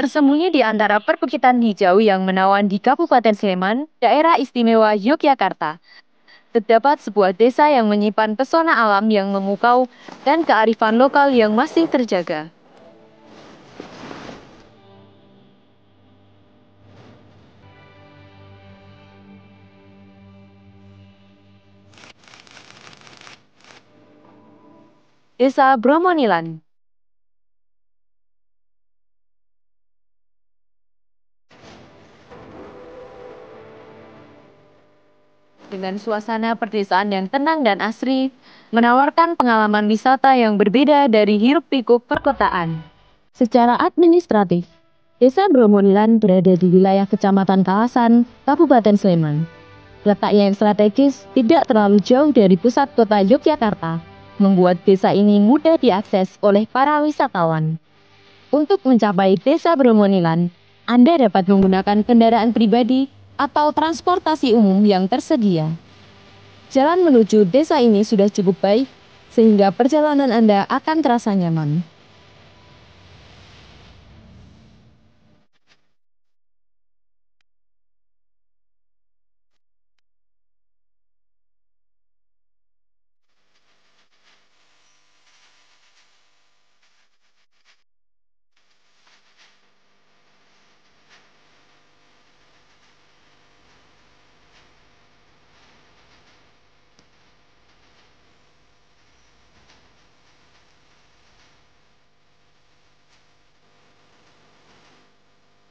Tersembunyi di antara perbukitan hijau yang menawan di Kabupaten Sleman, Daerah Istimewa Yogyakarta, terdapat sebuah desa yang menyimpan pesona alam yang memukau dan kearifan lokal yang masih terjaga. Desa Bromonilan. Dengan suasana perdesaan yang tenang dan asri, menawarkan pengalaman wisata yang berbeda dari hiruk-pikuk perkotaan. Secara administratif, Desa Bromonilan berada di wilayah Kecamatan Kalasan, Kabupaten Sleman. Letaknya yang strategis tidak terlalu jauh dari pusat kota Yogyakarta, membuat desa ini mudah diakses oleh para wisatawan. Untuk mencapai Desa Bromonilan, Anda dapat menggunakan kendaraan pribadi atau transportasi umum yang tersedia. Jalan menuju desa ini sudah cukup baik, sehingga perjalanan Anda akan terasa nyaman.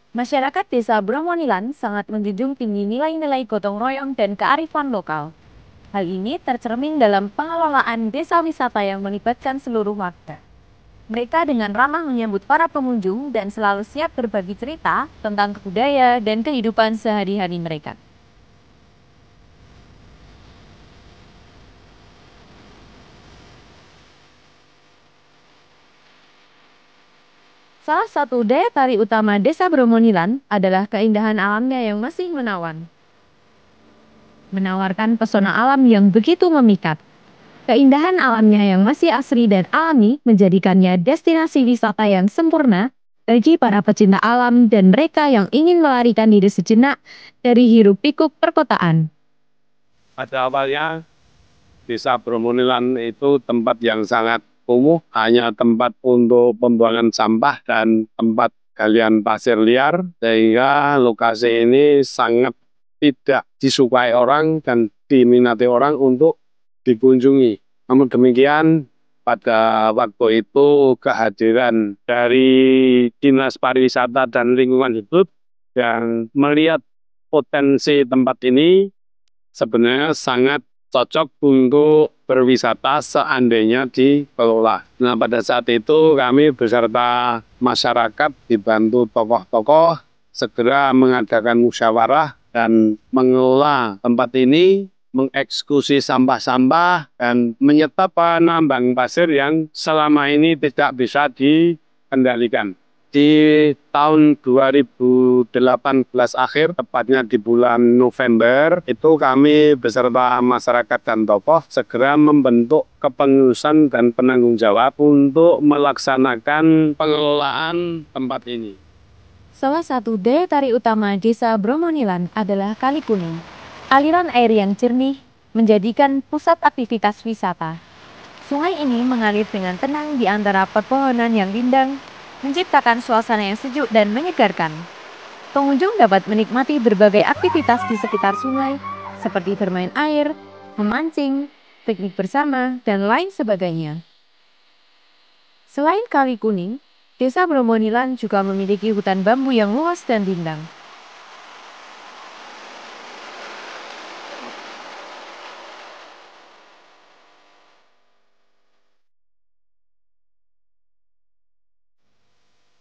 Masyarakat Desa Bromonilan sangat menjunjung tinggi nilai-nilai gotong royong dan kearifan lokal. Hal ini tercermin dalam pengelolaan desa wisata yang melibatkan seluruh warga. Mereka dengan ramah menyambut para pengunjung dan selalu siap berbagi cerita tentang budaya dan kehidupan sehari-hari mereka. Salah satu daya tarik utama Desa Bromonilan adalah keindahan alamnya yang masih menawan. Menawarkan pesona alam yang begitu memikat. Keindahan alamnya yang masih asri dan alami menjadikannya destinasi wisata yang sempurna bagi para pecinta alam dan mereka yang ingin melarikan diri sejenak dari hiruk-pikuk perkotaan. Pada awalnya, Desa Bromonilan itu tempat yang sangat kumuh, hanya tempat untuk pembuangan sampah dan tempat galian pasir liar, sehingga lokasi ini sangat tidak disukai orang dan diminati orang untuk dikunjungi. Namun demikian, pada waktu itu kehadiran dari Dinas Pariwisata dan Lingkungan Hidup yang melihat potensi tempat ini sebenarnya sangat cocok untuk berwisata seandainya dikelola. Nah, pada saat itu kami beserta masyarakat dibantu tokoh-tokoh segera mengadakan musyawarah dan mengelola tempat ini, mengeksekusi sampah-sampah dan menyetop penambang pasir yang selama ini tidak bisa dikendalikan. Di tahun 2018 akhir, tepatnya di bulan November, itu kami beserta masyarakat dan tokoh segera membentuk kepengurusan dan penanggung jawab untuk melaksanakan pengelolaan tempat ini. Salah satu daya tarik utama Desa Bromonilan adalah Kali Kuning. Aliran air yang jernih menjadikan pusat aktivitas wisata. Sungai ini mengalir dengan tenang di antara pepohonan yang rindang, menciptakan suasana yang sejuk dan menyegarkan. Pengunjung dapat menikmati berbagai aktivitas di sekitar sungai, seperti bermain air, memancing, piknik bersama, dan lain sebagainya. Selain Kali Kuning, Desa Bromonilan juga memiliki hutan bambu yang luas dan rindang.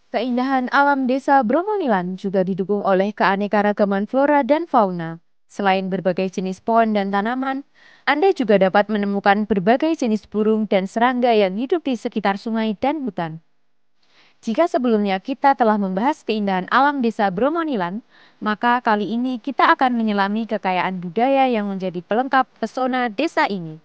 Keindahan alam Desa Bromonilan juga didukung oleh keanekaragaman flora dan fauna. Selain berbagai jenis pohon dan tanaman, Anda juga dapat menemukan berbagai jenis burung dan serangga yang hidup di sekitar sungai dan hutan. Jika sebelumnya kita telah membahas keindahan alam Desa Bromonilan, maka kali ini kita akan menyelami kekayaan budaya yang menjadi pelengkap pesona desa ini.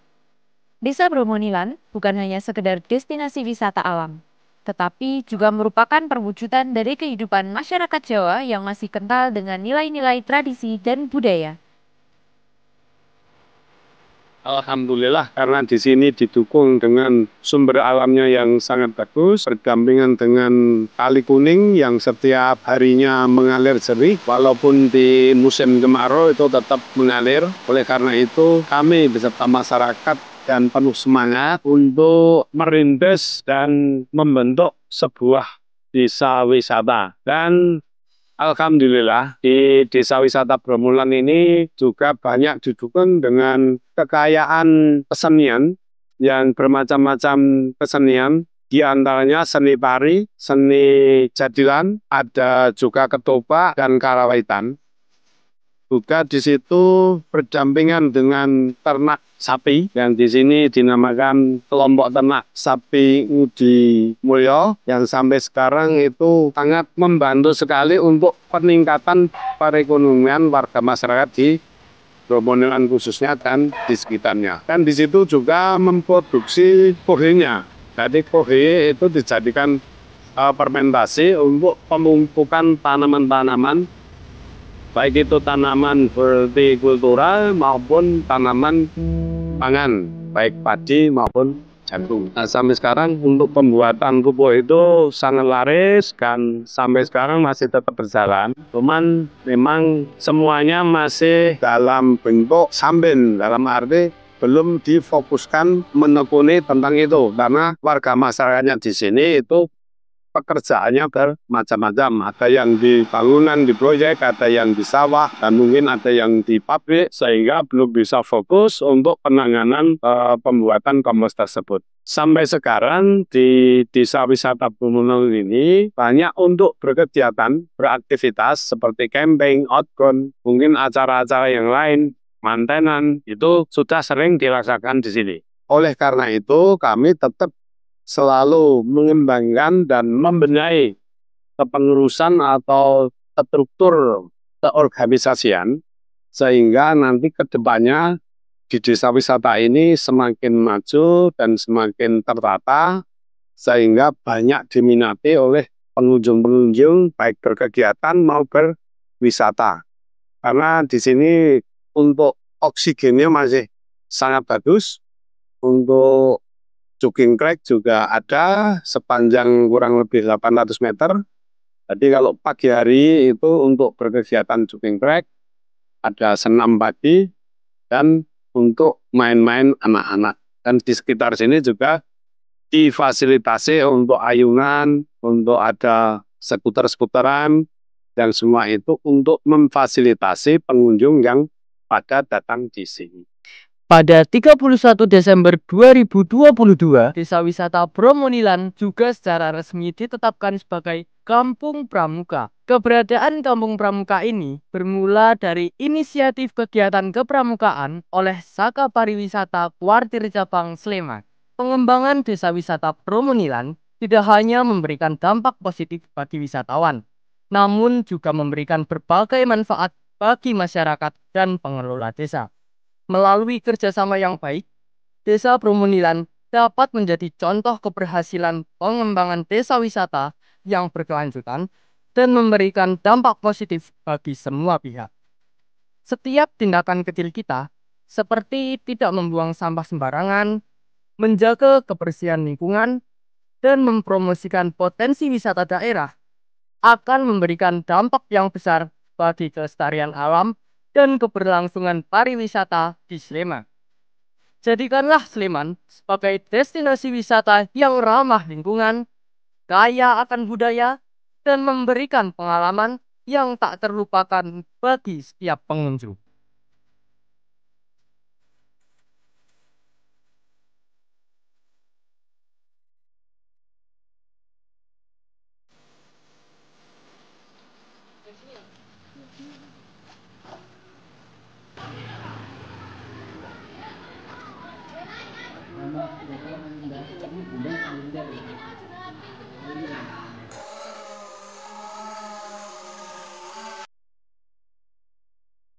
Desa Bromonilan bukan hanya sekedar destinasi wisata alam, tetapi juga merupakan perwujudan dari kehidupan masyarakat Jawa yang masih kental dengan nilai-nilai tradisi dan budaya. Alhamdulillah karena di sini didukung dengan sumber alamnya yang sangat bagus, berdampingan dengan Kali Kuning yang setiap harinya mengalir jernih, walaupun di musim kemarau itu tetap mengalir. Oleh karena itu kami beserta masyarakat dan penuh semangat untuk merintis dan membentuk sebuah desa wisata. Dan alhamdulillah, di Desa Wisata Bromulan ini juga banyak didukung dengan kekayaan kesenian yang bermacam-macam kesenian, di antaranya seni tari, seni jadilan, ada juga ketoprak dan karawaitan. Juga di situ berdampingan dengan ternak sapi yang di sini dinamakan kelompok ternak sapi Ngudi Mulyo yang sampai sekarang itu sangat membantu sekali untuk peningkatan perekonomian warga masyarakat di Bromulan khususnya dan di sekitarnya. Dan di situ juga memproduksi kohenya. Jadi kohe itu dijadikan fermentasi untuk penumpukan tanaman-tanaman, baik itu tanaman hortikultura maupun tanaman pangan, baik padi maupun jagung. Nah, sampai sekarang untuk pembuatan pupuk itu sangat laris dan sampai sekarang masih tetap berjalan. Cuman memang semuanya masih dalam bentuk sambil, dalam arti belum difokuskan menekuni tentang itu karena warga masyarakatnya di sini itu pekerjaannya bermacam-macam. Ada yang di bangunan, di proyek, ada yang di sawah, dan mungkin ada yang di pabrik, sehingga belum bisa fokus untuk penanganan pembuatan kompos tersebut. Sampai sekarang di Desa Wisata Bromulan ini banyak untuk berkegiatan, beraktivitas seperti camping, outbound, mungkin acara-acara yang lain, mantenan, itu sudah sering dirasakan di sini. Oleh karena itu, kami tetap selalu mengembangkan dan membenahi kepengurusan atau struktur keorganisasian sehingga nanti ke depannya di desa wisata ini semakin maju dan semakin tertata sehingga banyak diminati oleh pengunjung-pengunjung baik berkegiatan maupun berwisata. Karena di sini untuk oksigennya masih sangat bagus, untuk jogging track juga ada sepanjang kurang lebih 800 meter. Jadi kalau pagi hari itu untuk berkegiatan jogging track, ada senam pagi, dan untuk main-main anak-anak. Dan di sekitar sini juga difasilitasi untuk ayunan, untuk ada skuter-skuteran, dan semua itu untuk memfasilitasi pengunjung yang pada datang di sini. Pada 31 Desember 2022, Desa Wisata Bromulan juga secara resmi ditetapkan sebagai Kampung Pramuka. Keberadaan Kampung Pramuka ini bermula dari inisiatif kegiatan kepramukaan oleh Saka Pariwisata Kuartir Cabang Sleman. Pengembangan Desa Wisata Bromulan tidak hanya memberikan dampak positif bagi wisatawan, namun juga memberikan berbagai manfaat bagi masyarakat dan pengelola desa. Melalui kerjasama yang baik, Desa Bromulan dapat menjadi contoh keberhasilan pengembangan desa wisata yang berkelanjutan dan memberikan dampak positif bagi semua pihak. Setiap tindakan kecil kita, seperti tidak membuang sampah sembarangan, menjaga kebersihan lingkungan, dan mempromosikan potensi wisata daerah, akan memberikan dampak yang besar bagi kelestarian alam dan keberlangsungan pariwisata di Sleman. Jadikanlah Sleman sebagai destinasi wisata yang ramah lingkungan, kaya akan budaya, dan memberikan pengalaman yang tak terlupakan bagi setiap pengunjung.